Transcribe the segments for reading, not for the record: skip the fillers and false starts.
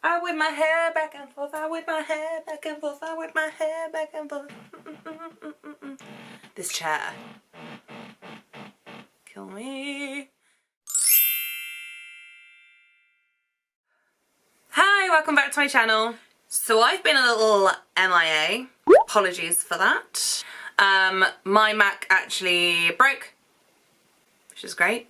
I whip my hair back and forth, I whip my hair back and forth, I whip my hair back and forth. This chair. Kill me. Hi, welcome back to my channel. So I've been a little MIA. Apologies for that. My Mac actually broke, which is great.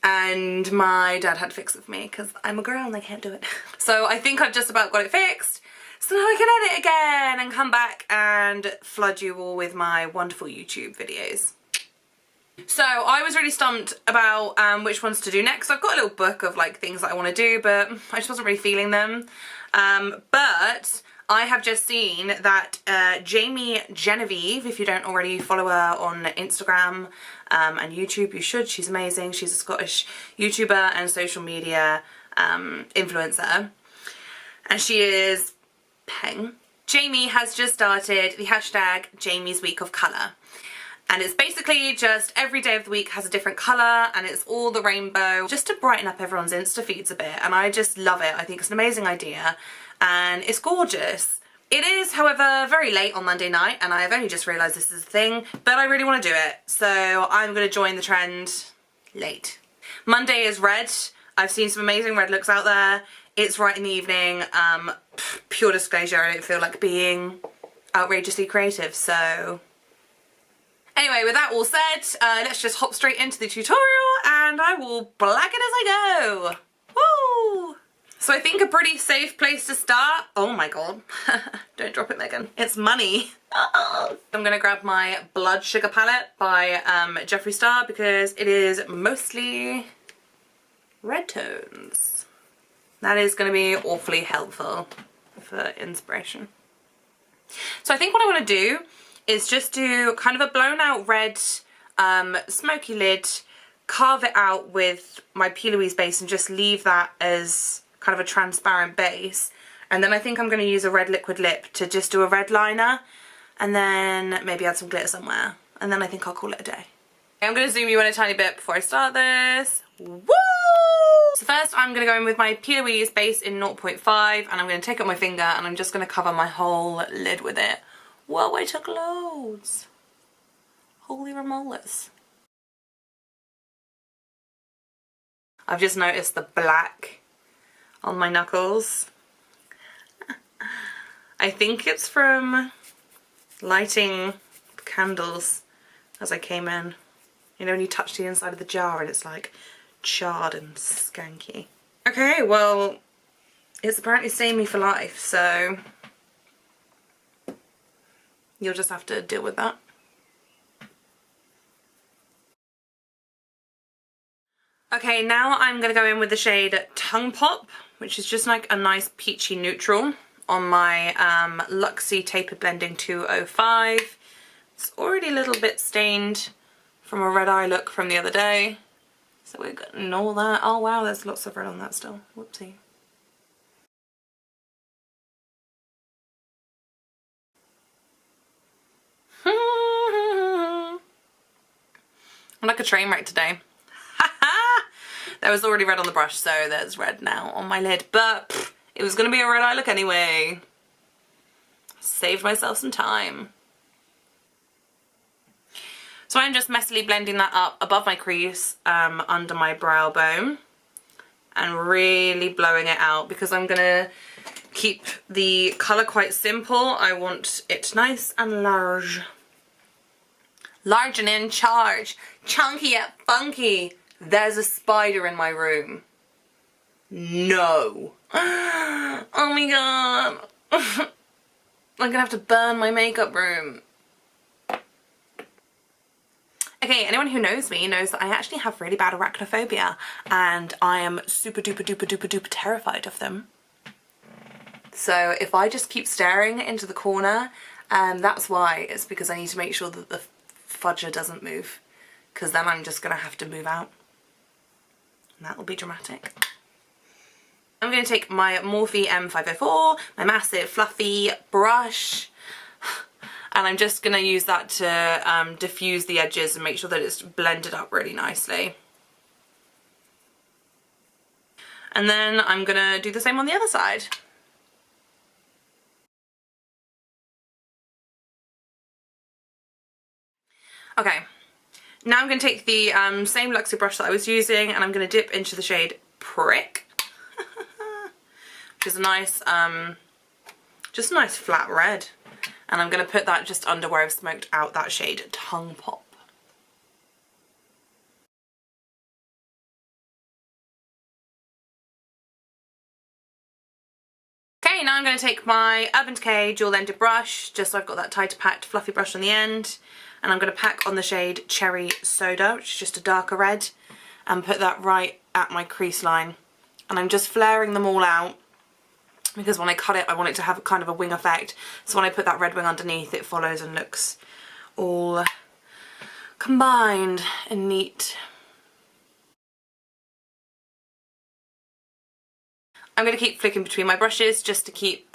And my dad had to fix it for me because I'm a girl and I can't do it. So I think I've just about got it fixed. So now I can edit again and come back and flood you all with my wonderful YouTube videos. So I was really stumped about which ones to do next. I've got a little book of like things that I want to do, but I just wasn't really feeling them. But I have just seen that Jamie Genevieve, if you don't already follow her on Instagram and YouTube, you should. She's amazing. She's a Scottish YouTuber and social media influencer. And she is peng. Jamie has just started the hashtag Jamie's Week of Colour. And it's basically just every day of the week has a different colour and it's all the rainbow just to brighten up everyone's Insta feeds a bit. And I just love it. I think it's an amazing idea and it's gorgeous. It is, however, very late on Monday night and I've only just realised this is a thing, but I really want to do it. So I'm going to join the trend late. Monday is red. I've seen some amazing red looks out there. It's right in the evening. Pure disclosure, I don't feel like being outrageously creative, so... Anyway, with that all said, let's just hop straight into the tutorial and I will black it as I go. Woo! So I think a pretty safe place to start, oh my god, don't drop it Megan, it's money. I'm gonna grab my Blood Sugar palette by Jeffree Star because it is mostly red tones. That is gonna be awfully helpful for inspiration. So I think what I wanna do is just do kind of a blown out red smoky lid, carve it out with my P.Lousie base and just leave that as kind of a transparent base. And then I think I'm going to use a red liquid lip to just do a red liner and then maybe add some glitter somewhere. And then I think I'll call it a day. I'm going to zoom you in a tiny bit before I start this. Woo! So first I'm going to go in with my P.Lousie base in 0.5 and I'm going to take up my finger and I'm just going to cover my whole lid with it. Whoa, I took loads. Holy remolas. I've just noticed the black on my knuckles. I think it's from lighting candles as I came in. You know when you touch the inside of the jar and it's like charred and skanky. Okay, well, it's apparently staying me for life, so you'll just have to deal with that. Okay, now I'm going to go in with the shade Tongue Pop, which is just like a nice peachy neutral on my Luxie Tapered Blending 205. It's already a little bit stained from a red eye look from the other day. So we're getting all that. Oh wow, there's lots of red on that still. Whoopsie. I'm like a train wreck today. There was already red on the brush, so there's red now on my lid, but pff, it was going to be a red eye look anyway. Saved myself some time. So I'm just messily blending that up above my crease, under my brow bone, and really blowing it out because I'm going to keep the colour quite simple. I want it nice and large. Large and in charge. Chunky yet funky. There's a spider in my room. No. Oh my god. I'm gonna have to burn my makeup room. Okay, anyone who knows me knows that I actually have really bad arachnophobia and I am super duper duper duper duper terrified of them. So if I just keep staring into the corner, that's why. It's because I need to make sure that the fudger doesn't move, because then I'm just gonna have to move out and that will be dramatic. I'm going to take my Morphe M504, my massive fluffy brush, and I'm just going to use that to diffuse the edges and make sure that it's blended up really nicely. And then I'm gonna do the same on the other side. Okay, now I'm going to take the same Luxie brush that I was using, and I'm going to dip into the shade Prick, which is a nice, just a nice flat red. And I'm going to put that just under where I've smoked out that shade Tongue Pop. Okay, now I'm going to take my Urban Decay dual-ended brush, just so I've got that tighter packed fluffy brush on the end. And I'm going to pack on the shade Cherry Soda, which is just a darker red, and put that right at my crease line. And I'm just flaring them all out, because when I cut it I want it to have kind of a wing effect. So when I put that red wing underneath, it follows and looks all combined and neat. I'm going to keep flicking between my brushes just to keep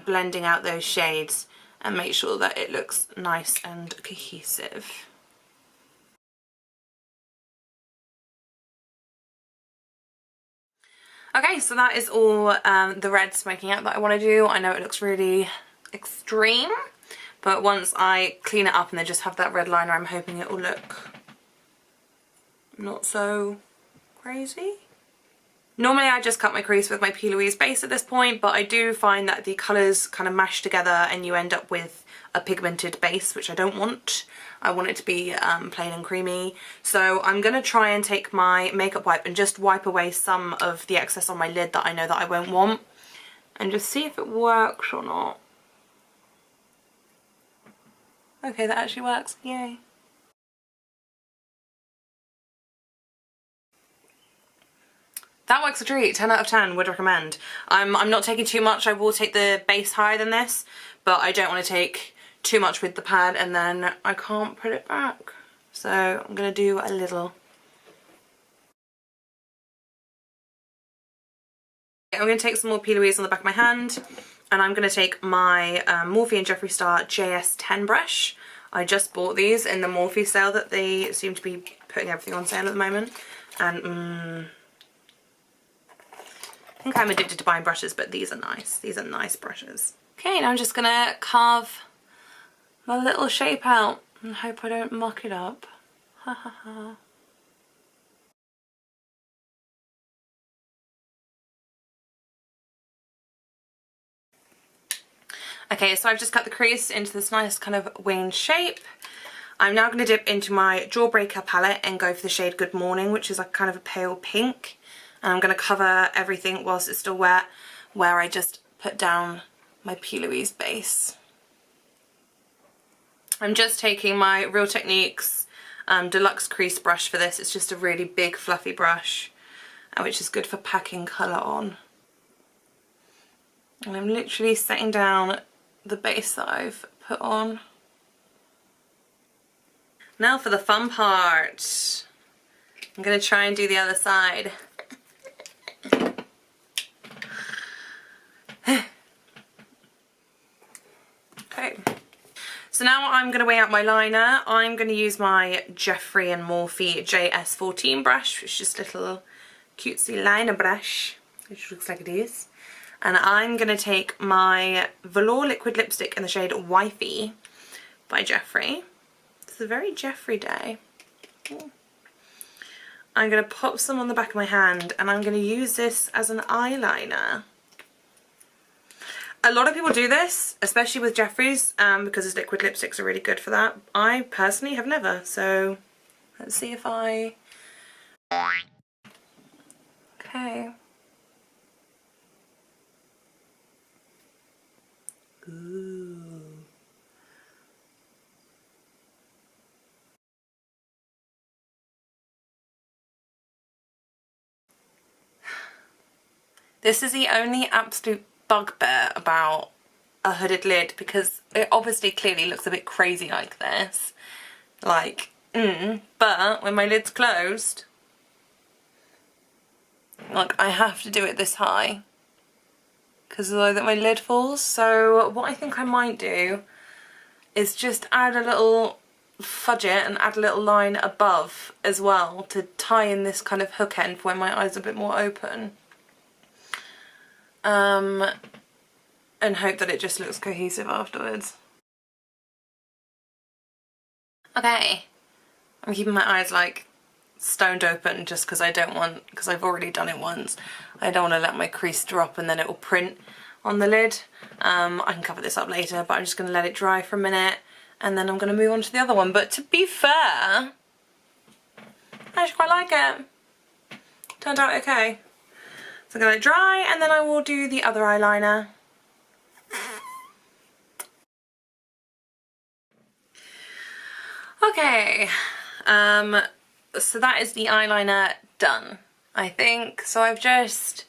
blending out those shades and make sure that it looks nice and cohesive. Okay, so that is all the red smoking out that I want to do. I know it looks really extreme, but once I clean it up and then just have that red liner, I'm hoping it will look not so crazy. Normally I just cut my crease with my P.Lousie base at this point, but I do find that the colours kind of mash together and you end up with a pigmented base, which I don't want. I want it to be plain and creamy. So I'm going to try and take my makeup wipe and just wipe away some of the excess on my lid that I know that I won't want, and just see if it works or not. Okay, that actually works. Yay. That works a treat. 10 out of 10, would recommend. I'm not taking too much. I will take the base higher than this, but I don't want to take too much with the pad and then I can't put it back. So I'm going to do a little. I'm going to take some more P.Lousie on the back of my hand, and I'm going to take my Morphe and Jeffree Star JS10 brush. I just bought these in the Morphe sale that they seem to be putting everything on sale at the moment. And I think I'm addicted to buying brushes, but these are nice. These are nice brushes. Okay, now I'm just going to carve my little shape out and hope I don't muck it up. Ha ha ha. Okay, so I've just cut the crease into this nice kind of winged shape. I'm now going to dip into my Jawbreaker palette and go for the shade Good Morning, which is like kind of a pale pink. And I'm going to cover everything whilst it's still wet, where I just put down my P.Lousie base. I'm just taking my Real Techniques deluxe crease brush for this. It's just a really big fluffy brush, which is good for packing colour on. And I'm literally setting down the base that I've put on. Now for the fun part. I'm going to try and do the other side. Okay, so now I'm going to weigh out my liner. I'm going to use my Jeffree and Morphe JS14 brush, which is just a little cutesy liner brush, which looks like it is. And I'm going to take my Velour liquid lipstick in the shade Wifey by Jeffree. It's a very Jeffree day. Ooh. I'm going to pop some on the back of my hand, and I'm going to use this as an eyeliner. A lot of people do this, especially with Jeffree's, because his liquid lipsticks are really good for that. I personally have never, so let's see if I... Okay. Ooh. This is the only absolute bugbear about a hooded lid, because it obviously clearly looks a bit crazy like this. Like, but when my lid's closed, like, I have to do it this high because of the way that my lid falls. So what I think I might do is just add a little fudge it and add a little line above as well to tie in this kind of hook end for when my eyes are a bit more open. and hope that it just looks cohesive afterwards. Okay, I'm keeping my eyes like stoned open just because I don't want, because I've already done it once, I don't want to let my crease drop and then it will print on the lid. I can cover this up later, but I'm just going to let it dry for a minute and then I'm going to move on to the other one. But to be fair, I actually quite like it. Turned out okay. So I'm going to let it dry and then I will do the other eyeliner. Okay, so that is the eyeliner done, I think. So I've just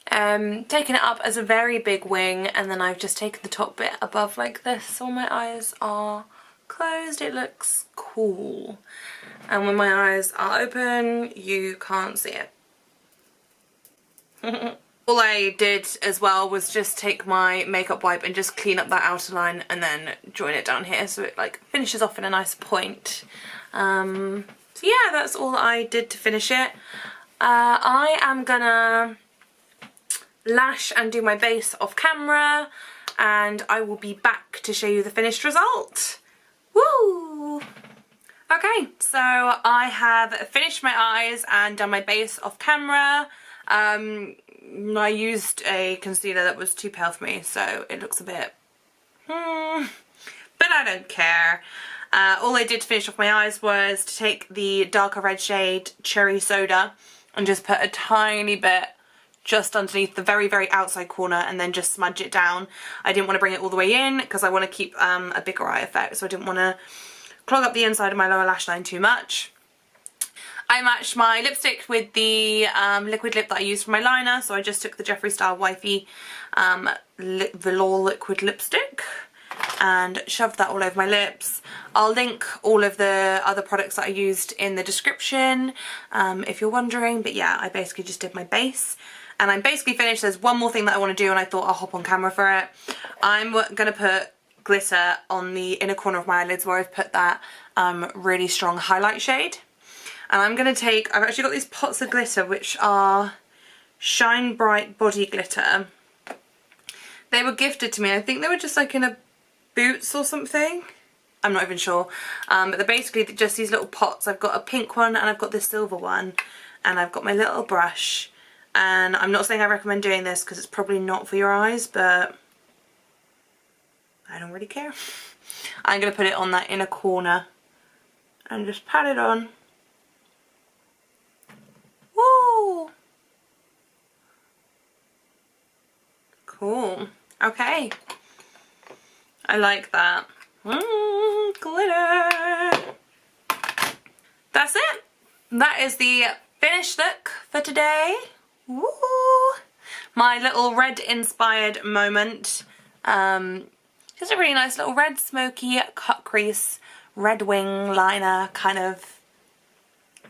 taken it up as a very big wing and then I've just taken the top bit above like this so my eyes are closed. It looks cool. And when my eyes are open, you can't see it. All I did as well was just take my makeup wipe and just clean up that outer line and then join it down here so it like finishes off in a nice point. So yeah, that's all I did to finish it. I am gonna lash and do my base off camera and I will be back to show you the finished result. Woo! Okay, so I have finished my eyes and done my base off camera. I used a concealer that was too pale for me, so it looks a bit, but I don't care. All I did to finish off my eyes was to take the darker red shade Cherry Soda and just put a tiny bit just underneath the very, very outside corner and then just smudge it down. I didn't want to bring it all the way in because I want to keep a bigger eye effect, so I didn't want to clog up the inside of my lower lash line too much. I matched my lipstick with the liquid lip that I used for my liner, so I just took the Jeffree Star Wifey Velour liquid lipstick and shoved that all over my lips. I'll link all of the other products that I used in the description if you're wondering, but yeah, I basically just did my base. And I'm basically finished. There's one more thing that I want to do and I thought I'll hop on camera for it. I'm going to put glitter on the inner corner of my eyelids where I've put that really strong highlight shade. And I'm going to take, I've actually got these pots of glitter which are Shine Bright Body Glitter. They were gifted to me. I think they were just like in a Boots or something. I'm not even sure. But they're basically just these little pots. I've got a pink one and I've got this silver one. And I've got my little brush. And I'm not saying I recommend doing this because it's probably not for your eyes, but I don't really care. I'm going to put it on that inner corner and just pat it on. Woo! Cool. Okay. I like that. Glitter. That's it. That is the finished look for today. Woo! My little red inspired moment. Just a really nice little red smoky cut crease, red wing liner kind of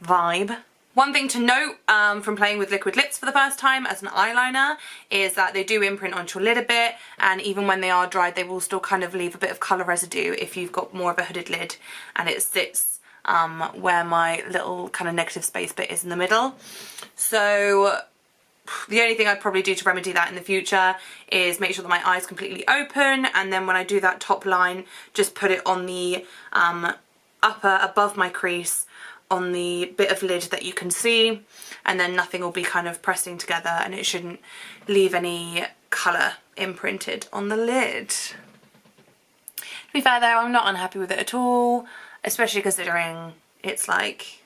vibe. One thing to note from playing with liquid lips for the first time as an eyeliner is that they do imprint onto your lid a bit, and even when they are dried they will still kind of leave a bit of colour residue if you've got more of a hooded lid and it sits where my little kind of negative space bit is in the middle. So the only thing I'd probably do to remedy that in the future is make sure that my eye is completely open, and then when I do that top line just put it on the upper above my crease on the bit of lid that you can see, and then nothing will be kind of pressing together and it shouldn't leave any colour imprinted on the lid. To be fair though, I'm not unhappy with it at all, especially considering it's like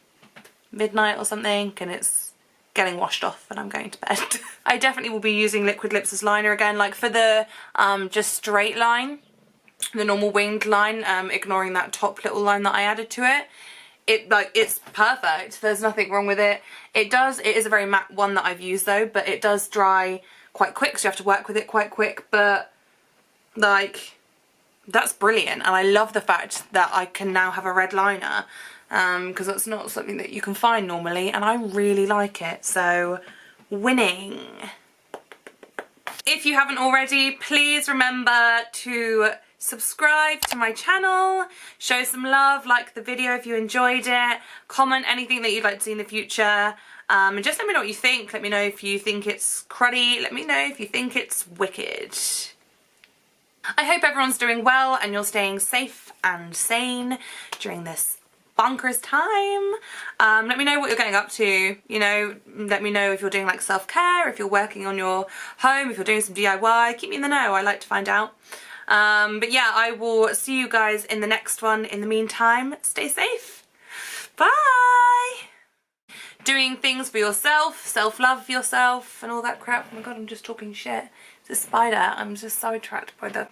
midnight or something and it's getting washed off and I'm going to bed. I definitely will be using liquid lips as liner again, like for the just straight line, the normal winged line, ignoring that top little line that I added to it. It's perfect. There's nothing wrong with it. It is a very matte one that I've used though, but it does dry quite quick, so you have to work with it quite quick, but like that's brilliant. And I love the fact that I can now have a red liner because that's not something that you can find normally, and I really like it. So winning. If you haven't already, please remember to subscribe to my channel, show some love, like the video if you enjoyed it, comment anything that you'd like to see in the future, And just let me know what you think. Let me know if you think it's cruddy. Let me know if you think it's wicked. I hope everyone's doing well and you're staying safe and sane during this bonkers time. Let me know what you're getting up to, you know, let me know if you're doing like self-care, if you're working on your home, if you're doing some DIY, keep me in the know, I like to find out. But yeah, I will see you guys in the next one. In the meantime, stay safe. Bye! Doing things for yourself, self-love for yourself and all that crap. Oh my god, I'm just talking shit. It's a spider. I'm just sidetracked by the